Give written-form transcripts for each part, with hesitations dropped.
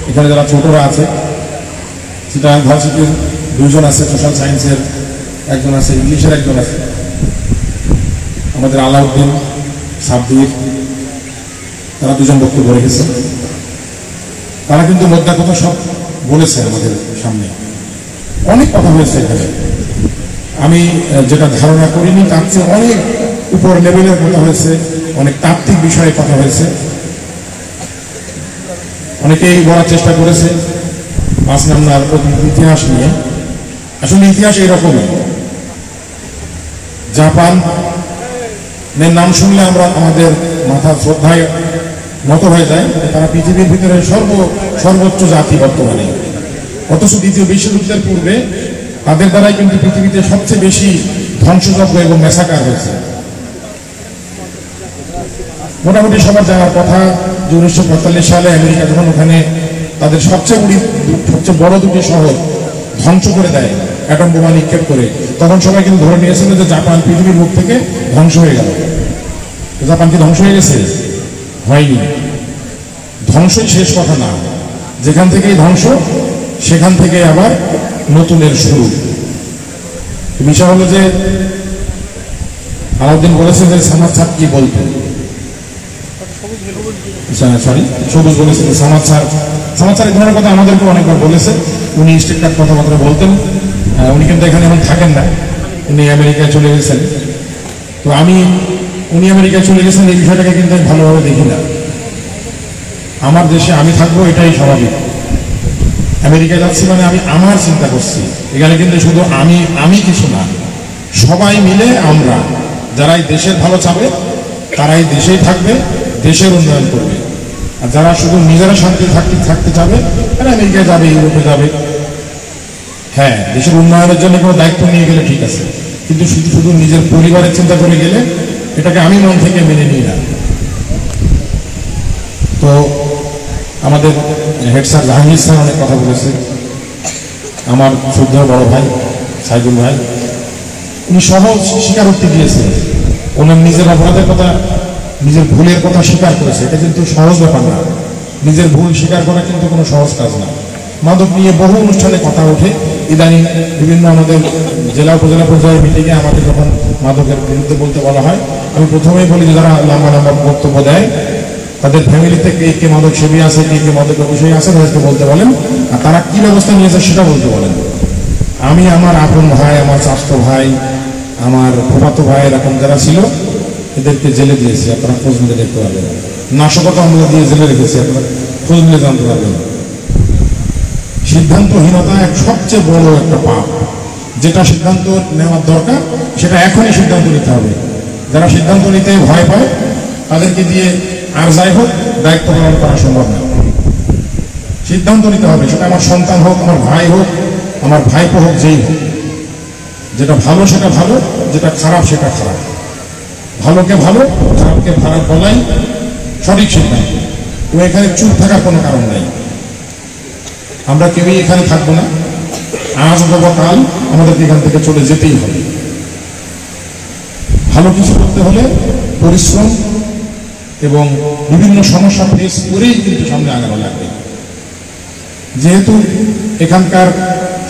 এখানে যারা ছোটরা আছে, চিটাগাং ভার্সিটির 2 জন আছে, সোশ্যাল সায়েন্সের একজন আছে, ইংলিশের একজন আছে, আমাদের আলাউদ্দিন, সাব্বির, তারা 2 জন বক্তব্য রেখেছে। তারা কিন্তু মোদ্দা কথা সব বলেছে আমাদের সামনে, অনেক কথা হয়েছে এখানে। আমি যেটা ধারণা করিনি তার চেয়ে অনেক উপর লেভেলের কথা হয়েছে, অনেক তাত্ত্বিক বিষয়ে কথা হয়েছে। অনেকেই বলার চেষ্টা করেছে 5 নাম্বার ইতিহাস নিয়ে। আসলে ইতিহাস এরকমই, জাপানের নাম শুনলে আমাদের মাথা শ্রদ্ধায় নত হয়ে যায়। তারা পৃথিবীর ভিতরে সর্বোচ্চ জাতি বর্তমানে, অথচ দ্বিতীয় বিশ্বযুদ্ধের পূর্বে তাদের দ্বারাই কিন্তু পৃথিবীতে সবচেয়ে বেশি ধ্বংসযজ্ঞ এবং মেসাকার হয়েছে। মোটামুটি সবার জানার কথা যে 1945 সালে আমেরিকা যখন ওখানে তাদের সবচেয়ে বড় 2টি শহর ধ্বংস করে দেয় অ্যাটম বোমা নিক্ষেপ করে, তখন সবাই কিন্তু ধরে নিয়েছিল যে জাপান পৃথিবীর মুখ থেকে ধ্বংস হয়ে গেল। জাপান কি ধ্বংস হয়ে গেছে? হয়নি। ধ্বংসই শেষ কথা না, যেখান থেকেই ধ্বংস সেখান থেকে আবার নতুনের শুরু। বিষয় হলো যে আলাউদ্দিন বলেছে যে সামাদ স্যার কি বলতেন, সবুজ বলেছে যে সামাদ স্যার এই ধরনের কথা আমাদেরকে অনেকবার বলেছে। উনি স্ট্রিক্ট কথাবার্তা বলতেন। উনি কিন্তু এখানে এখন থাকেন না, উনি আমেরিকায় চলে গেছেন। তো উনি আমেরিকায় চলে গেছেন এই বিষয়টাকে কিন্তু আমি ভালোভাবে দেখি না। আমার দেশে আমি থাকবো, এটাই স্বাভাবিক। আমেরিকায় যাচ্ছি মানে আমি আমার চিন্তা করছি, এখানে কিন্তু শুধু আমি কিছু না, সবাই মিলে আমরা যারাই দেশের ভালো চাবে তারাই দেশেই থাকবে, দেশের উন্নয়ন করবে। আর যারা শুধু নিজেরা শান্তি থাকতে চাবে তারা আমেরিকায় যাবে, ইউরোপে যাবে। হ্যাঁ, দেশের উন্নয়নের জন্য কোনো দায়িত্ব নিয়ে গেলে ঠিক আছে, কিন্তু শুধু নিজের পরিবারের চিন্তা করে গেলে এটাকে আমি মন থেকে মেনে নিই না। তো আমাদের হেড স্যার জাহাঙ্গীর স্যার অনেক কথা বলেছে, আমার শ্রদ্ধা বড় ভাই সাইদুল ভাই, উনি সহজ স্বীকারোক্তি দিয়েছেন। ওনার নিজের অপরাধের কথা, নিজের ভুলের কথা স্বীকার করেছে। এটা কিন্তু সহজ ব্যাপার না, নিজের ভুল স্বীকার করা কিন্তু কোনো সহজ কাজ না। মাদক নিয়ে বহু অনুষ্ঠানে কথা ওঠে, ইদানিং বিভিন্ন আমাদের জেলা উপজেলা পর্যায়ে মিটিংয়ে আমাদের যখন মাদকের বিরুদ্ধে বলতে বলা হয়, আমি প্রথমেই বলি যে যারা লম্বা লম্বা বক্তব্য দেয় তাদের ফ্যামিলিতে কে মাদক সেবী আছে, কে মাদকের বিষয় আছে, তাদেরকে বলতে বলেন, আর তারা কি ব্যবস্থা নিয়েছে সেটা বলতে বলেন। আমি আমার আপন ভাই, আমার চাচাতো ভাই, আমার ফুফাতো ভাই এরকম যারা ছিল এদেরকে জেলে দিয়েছি, আপনারা খোঁজ নিলে দেখতে পারবেন। নাশকতা আমরা দিয়ে জেলে রেখেছি, আপনারা খোঁজ নিলে জানতে পারবেন। সিদ্ধান্তহীনতা সবচেয়ে বড় একটা পাপ। যেটা সিদ্ধান্ত নেওয়ার দরকার সেটা এখনই সিদ্ধান্ত নিতে হবে। যারা সিদ্ধান্ত নিতে ভয় পায় তাদেরকে দিয়ে আর যাই হোক দায়িত্ব পালন করা সম্ভব না। সিদ্ধান্ত নিতে হবে, সেটা আমার সন্তান হোক, আমার ভাই হোক, আমার ভাইপো হোক, যেই হোক। যেটা ভালো সেটা ভালো, যেটা খারাপ সেটা খারাপ। ভালোকে ভালো, খারাপকে খারাপ বলাই সঠিক সিদ্ধান্ত। তো এখানে চুপ থাকার কোনো কারণ নাই। আমরা কেউই এখানে থাকবো না, আজ অথবা কাল আমাদেরকে এখান থেকে চলে যেতেই হবে। ভালো কিছু করতে হলে পরিশ্রম এবং বিভিন্ন সমস্যা ফেস করেই কিন্তু সামনে আগানো লাগবে। যেহেতু এখানকার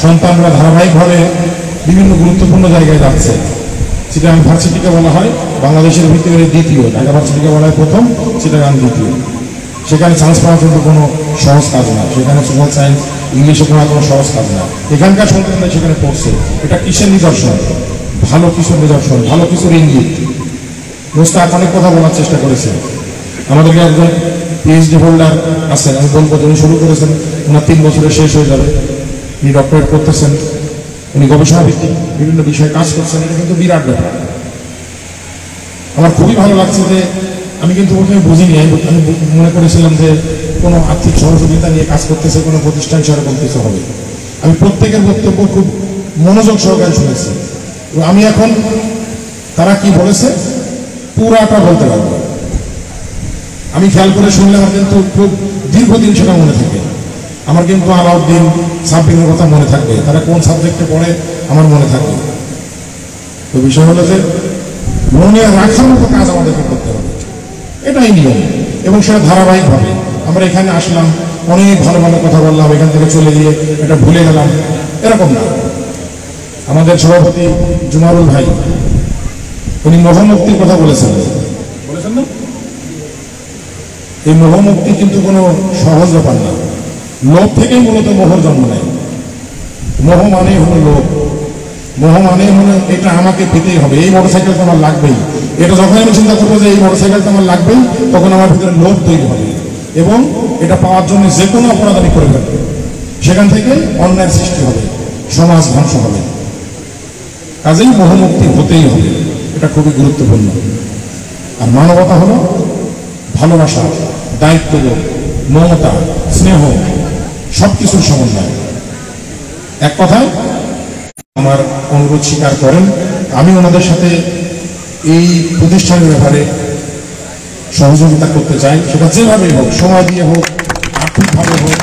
সন্তানরা ধারাবাহিকভাবে বিভিন্ন গুরুত্বপূর্ণ জায়গায় যাচ্ছে, চিটাগাং ভার্সিটিকে বলা হয় বাংলাদেশের ভিতরে দ্বিতীয়, ঢাকা ভার্সিটিকে বলা হয় প্রথম, চিটাগাং দ্বিতীয়। সেখানে চান্স পাওয়া কিন্তু কোনো সহজ কাজ না, সেখানে সোশ্যাল সায়েন্স ইংলিশে পড়া কোনো সহজ কাজ না। এখানকার সন্তানরা সেখানে পড়ছে, এটা কিসের নিদর্শন? ভালো কিছুর নিদর্শন, ভালো কিছুর ইঙ্গিত। মোস্তাক অনেক কথা বলার চেষ্টা করেছে। আমাদেরকে একজন পিএইচডি হোল্ডার আছেন, আমি বলবো উনি শুরু করেছেন, ওনার 3 বছরে শেষ হয়ে যাবে। উনি ডক্টরেট করতেছেন, উনি গবেষণা ভিত্তিক বিভিন্ন বিষয়ে কাজ করছেন, এটা কিন্তু বিরাট ব্যাপার। আমার খুবই ভালো লাগছে যে আমি কিন্তু প্রথমে বুঝিনি, আমি মনে করেছিলাম যে কোনো আর্থিক সহযোগিতা নিয়ে কাজ করতেছে কোনো প্রতিষ্ঠান, সেরকম কিছু হবে। আমি প্রত্যেকের বক্তব্য খুব মনোযোগ সহকারে শুনেছি। আমি এখন তারা কি বলেছে পুরাটা বলতে পারবো। আমি খেয়াল করে শুনলে আমার কিন্তু খুব দীর্ঘদিন সেটা মনে থাকে। আমার কিন্তু আলাউদ্দিন, সাব্বিরের কথা মনে থাকবে, তারা কোন সাবজেক্টে পড়ে আমার মনে থাকবে। তো বিষয় হলো যে মনে রাখার মতো কাজ আমাদেরকে করতে হবে, এটাই নিয়ম। এবং সেটা ধারাবাহিকভাবে আমরা এখানে আসলাম, অনেক ভালো ভালো কথা বললাম, এখান থেকে চলে গিয়ে এটা ভুলে গেলাম, এরকম না। আমাদের সভাপতি জুমারুল ভাই উনি মোহমুক্তির কথা বলেছেন না? এই মোহমুক্তি কিন্তু কোনো সহজ ব্যাপার না। লোভ থেকেই মূলত মোহর জন্ম নেয়। মোহ মানে হলো লোভ, মোহ মানে হলো এটা আমাকে পেতেই হবে, এই মোটরসাইকেল তো আমার লাগবেই। এটা যখন আমি চিন্তা করবো যে এই মোটরসাইকেল তো আমার লাগবেই, তখন আমার ভিতরে লোভ তৈরি হবে এবং এটা পাওয়ার জন্য যে কোনো অপরাধ আমি করে ফেলবো। সেখান থেকে অন্যায়ের সৃষ্টি হবে, সমাজ ধ্বংস হবে। কাজেই মোহমুক্তি হতেই হবে, এটা খুবই গুরুত্বপূর্ণ। আর মানবতা হলো ভালোবাসা, দায়িত্ববোধ, মমতা, স্নেহ, সবকিছুর সমন্বয়। এক কথায় আমার অনুরোধ স্বীকার করেন, আমি ওনাদের সাথে এই প্রতিষ্ঠানের ব্যাপারে সহযোগিতা করতে চাই, সেটা যেভাবে হোক, সময় দিয়ে হোক, আর্থিকভাবে হোক,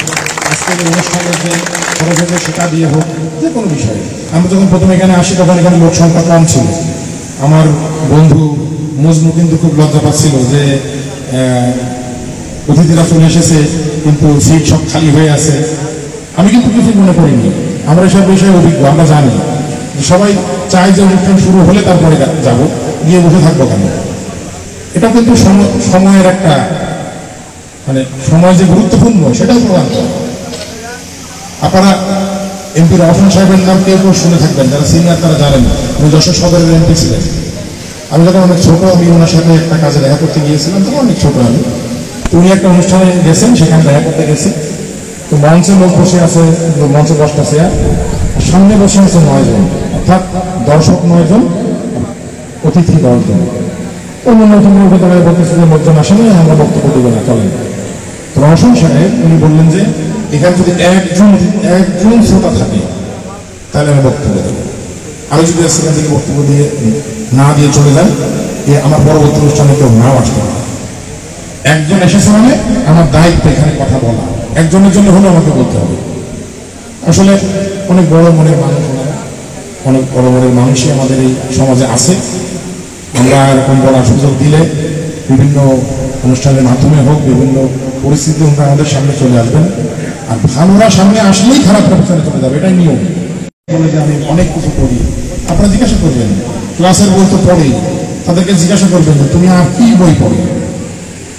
আজকের অনুষ্ঠানের যে খরচ হবে সেটা দিয়ে হোক, যে কোনো বিষয়ে। আমরা যখন প্রথমে এখানে আসি তখন এখানে লোক সংখ্যা কম ছিল। আমার বন্ধু মজনু কিন্তু খুব লজ্জা পাচ্ছিল যে অতিথিরা চলে এসেছে কিন্তু সিট সব খালি হয়ে আছে। আমি কিন্তু কিছু মনে করিনি, আমরা এসব বিষয়ে অভিজ্ঞ, আমরা জানি সবাই চাই যে অনুষ্ঠান শুরু হলে তারপরে যাব, গিয়ে বসে থাকবো কেন। এটা কিন্তু সময়ের একটা মানে সময় যে গুরুত্বপূর্ণ সেটাও প্রদান করে। আপনারা এমপি রহমান সাহেবের নাম কেউ কেউ শুনে থাকবেন, যারা সিনিয়র তারা জানেন, উনি যশোর সদরের এমপি ছিলেন। আমি যখন অনেক ছোট, আমি ওনার সাথে একটা কাজে দেখা করতে গিয়েছিলাম, তখন অনেক ছোট আমি। তো উনি একটা অনুষ্ঠানে গেছেন, সেখানে দেখা করতে গেছি। তো মঞ্চে লোক বসে আছে, মঞ্চে 10টা চেয়ার, সামনে বসে আছে 9 জন, অর্থাৎ দর্শক 9 জন, অতিথি 10 জন। অন্য নতুন তারা বলতেছে যে লোকজন আসেনি, আমরা বক্তব্য দেবো না, চলেন। তো রহমান সাহেব উনি বললেন যে এখানে যদি একজন শ্রোতা থাকে তাহলে আমি বক্তব্য দেবো, আমি যদি সেখান থেকে বক্তব্য দিয়ে না দিয়ে চলে যাই, আমার পরবর্তী অনুষ্ঠানে কেউ নাও আসতে পারে। একজন এসেছে মানে আমার দায়িত্ব এখানে কথা বলা, একজনের জন্য হলেও আমাকে বলতে হবে। আসলে অনেক বড় মনের মানুষ, অনেক বড় মনের মানুষই আমাদের এই সমাজে আছে। আমরা এরকম বলার সুযোগ দিলে বিভিন্ন অনুষ্ঠানের মাধ্যমে হোক, বিভিন্ন পরিস্থিতি ওনারা আমাদের সামনে চলে আসবেন। আর ভালোরা সামনে আসলেই খারাপরা পিছনে চলে যাবে, এটাই নিয়ম। বলে যে আমি অনেক কিছু পড়ি, আপনারা জিজ্ঞাসা করবেন, ক্লাসের বই তো পড়েই, তাদেরকে জিজ্ঞাসা করবেন যে তুমি আর কি বই পড়ো,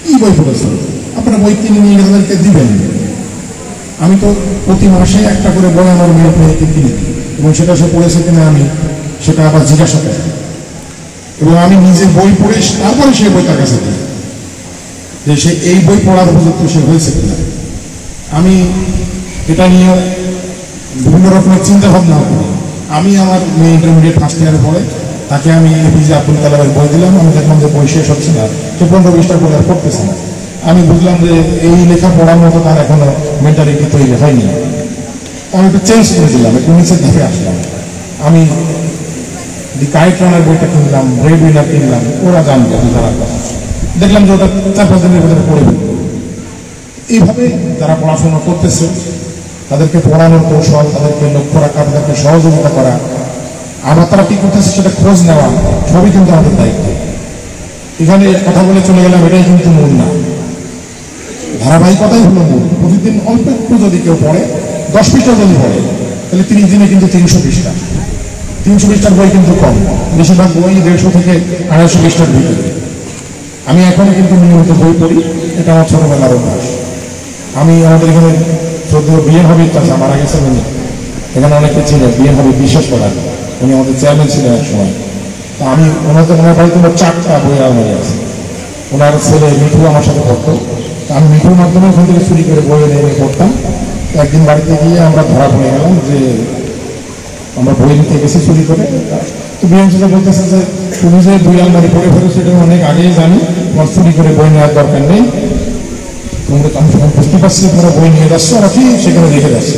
কি বই পড়েছো, আপনারা বই কিনে নিয়ে তাদেরকে দিবেন। আমি তো প্রতি মাসে একটা করে বই আমার মেয়েকে কিনি এবং সেটা সে পড়েছে কিনা আমি সেটা আবার জিজ্ঞাসা করি এবং আমি নিজে বই পড়ে তারপরে সেই বই তার কাছে দিই যে সে এই বই পড়ার উপযুক্ত সে হয়েছে কিনা। আমি এটা নিয়ে বিভিন্ন রকমের চিন্তা ভাবনা করি। আমি আমার মেয়ে ইন্টারমিডিয়েট ফার্স্ট ইয়ারে পড়ে, তাকে আমি এপিজে আব্দুল কালামের বই দিলাম। আমি দেখলাম যে বই শেষ হচ্ছে না, সে 15-20টা বই আর পড়তেছে না। আমি বুঝলাম যে এই লেখা পড়ার মতো তার এখনো মেন্টালিটি তৈরি হয়নি। আমি একটু চেঞ্জ করে দিলাম, একটু নিচের দিকে আসলাম। আমি দি কাইট রানার বইটা কিনলাম, ব্রেড উইনার কিনলাম, ওরা জানবে ধরার কথা। দেখলাম যে ওটা 4-5 দিনের ভিতরে পড়ে ফেলবে। এইভাবে যারা পড়াশোনা করতেছে তাদেরকে পড়ানোর কৌশল, তাদেরকে লক্ষ্য রাখা, তাদেরকে সহযোগিতা করা, আবার তারা কি করতেছে সেটা খোঁজ নেওয়া, সবই কিন্তু আমাদের দায়িত্ব। এখানে কথা বলে চলে গেলাম, এটাই কিন্তু মূল না, ধারাবাহিকতাই হলো মূল। প্রতিদিন অল্প একটু যদি কেউ পড়ে, 10 পৃষ্ঠা যদি পড়ে, তাহলে 30 দিনে কিন্তু 300 পৃষ্ঠা। 300 পৃষ্ঠার বই কিন্তু কম, বেশিরভাগ বই 150 থেকে 250 পৃষ্ঠার ভিতরে। আমি এখনো কিন্তু নিয়মিত বই পড়ি, এটা আমার ছোটবেলার অভ্যাস। আমি আমাদের এখানে যদিও বিয়ে হবে চাচা মারা গেছেন, উনি এখানে অনেকে ছিলেন বিয়ে হবে বিশ্বাস করার, উনি আমাদের চেয়ারম্যান ছিলেন এক সময়। তা আমি ওনার বাড়িতে 4টা বইয়ের আলমারি আছে। ওনার ছেলে মিঠু আমার সাথে পড়তো, আমি মিঠুর মাধ্যমে ওখান থেকে চুরি করে বই এনে পড়তাম। একদিন বাড়িতে গিয়ে আমরা ধরা পড়ে গেলাম যে আমরা বই নিতে গেছি চুরি করে। তো বিএমসিটা বলতেছে যে তুমি যে 2 আলমারি পড়ে ফেলেছো সেটা অনেক আগেই জানি, তোমার চুরি করে বই নেওয়ার দরকার নেই। তোমরা আমি বুঝতে পারছি তোমরা বই নিয়ে যাচ্ছ, ওরা কি সেখানে রেখে যাচ্ছে,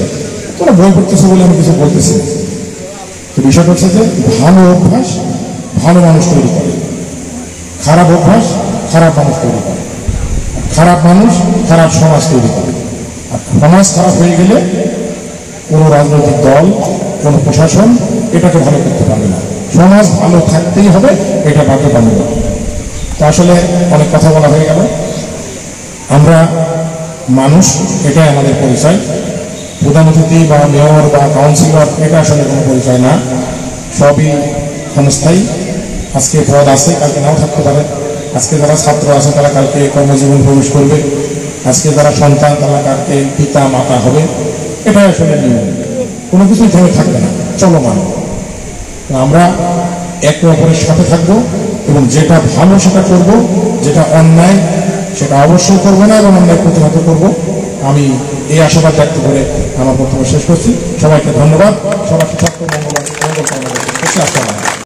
তোরা বই পড়তেছো বলে আমি কিছু বলতেছি। তো বিষয়টা হচ্ছে যে ভালো অভ্যাস ভালো মানুষ তৈরি করে, খারাপ অভ্যাস খারাপ মানুষ তৈরি করে, খারাপ মানুষ খারাপ সমাজ তৈরি করে। আর সমাজ খারাপ হয়ে গেলে কোনো রাজনৈতিক দল, কোনো প্রশাসন এটাকে ভালো করতে পারবে না। সমাজ ভালো থাকতেই হবে, এটা বাধ্যবাধকতা। তো আসলে অনেক কথা বলা হয়ে গেল। আমরা মানুষ, এটাই আমাদের পরিচয়। প্রধান অতিথি বা মেয়র বা কাউন্সিলর এটা আসলে কোনো পরিচয় না, সবই ক্ষণস্থায়ী। আজকে পদ আছে, কালকে নাও থাকতে পারে। আজকে যারা ছাত্র আছে তারা কালকে কর্মজীবন প্রবেশ করবে, আজকে যারা সন্তান তারা কালকে পিতা মাতা হবে। এটাই আসলে নিয়ম, কোনো কিছুই থেমে থাকবে না, চলমান। আমরা একে অপরের সাথে থাকবো এবং যেটা ভালো সেটা করব, যেটা অন্যায় সেটা অবশ্যই করবো না এবং অন্যায় প্রতিহত করব। আমি এই আশাবাদ ব্যক্ত করে আমার বক্তব্য শেষ করছি। সবাইকে ধন্যবাদ। সবাইকে স্বাস্থ্য মঙ্গল কামনা করছি। আসসালাম।